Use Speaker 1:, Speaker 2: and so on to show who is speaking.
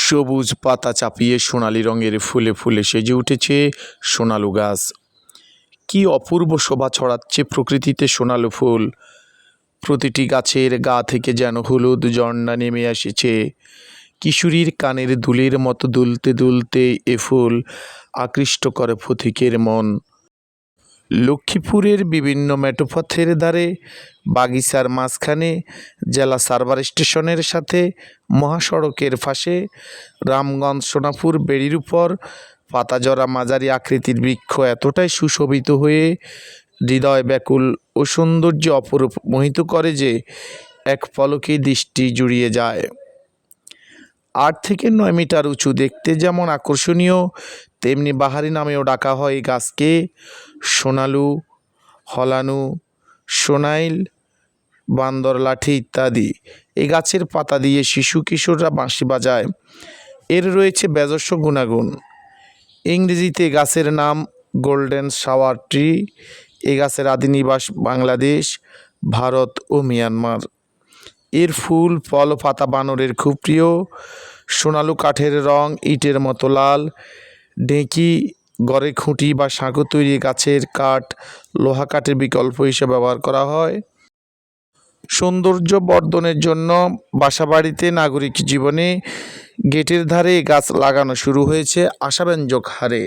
Speaker 1: সবুজ পাতা চাপিয়ে সোনালি রঙের ফুলে ফুলে সেজে উঠেছে সোনালু গাছ। কি অপূর্ব শোভা ছড়াচ্ছে প্রকৃতিতে সোনালু ফুল। প্রতিটি গাছের গা থেকে যেন হলুদ ঝর্ণা নেমে এসেছে। কিশোরীর কানের দুলের মতো দুলতে দুলতে এ ফুল আকৃষ্ট করে পথিকের মন। লক্ষ্মীপুরের বিভিন্ন মেঠোপথের ধারে, বাগিচার মাঝখানে, জেলা সার্ভার স্টেশনের সাথে, মহাসড়কের পাশে, রামগঞ্জ সোনাপুর বেড়ির উপর পাতাজরা মাঝারি আকৃতির বৃক্ষ এতটাই সুশোভিত হয়ে হৃদয় ব্যাকুল ও সৌন্দর্য অপরূপ মোহিত করে যে এক পলকে দৃষ্টি জুড়িয়ে যায়। 8 থেকে 9 মিটার উঁচু, দেখতে যেমন আকর্ষণীয় তেমনি বাহারি নামেও ডাকা হয় এই গাছকে। সোনালু, হলানু, সোনাইল, বান্দর লাঠি ইত্যাদি। এই গাছের পাতা দিয়ে শিশু কিশোররা বাঁশি বাজায়। এর রয়েছে বেজস্ব গুণাগুণ। ইংরেজিতে গাছের নাম গোল্ডেন শাওয়ার ট্রি। এই গাছের আদি নিবাস বাংলাদেশ, ভারত ও মিয়ানমার। এর ফুল, ফল ও পাতা বানরের খুব প্রিয়। সোনালু কাঠের রং ইটের মতো লাল। ঢেঁকি, গড়ে খুঁটি বা সাঁকো তৈরি গাছের কাঠ লোহা কাঠের বিকল্প হিসেবে ব্যবহার করা হয়। সৌন্দর্য বর্ধনের জন্য বাসাবাড়িতে, নাগরিক জীবনে গেটের ধারে গাছ লাগানো শুরু হয়েছে আশাব্যঞ্জক হারে।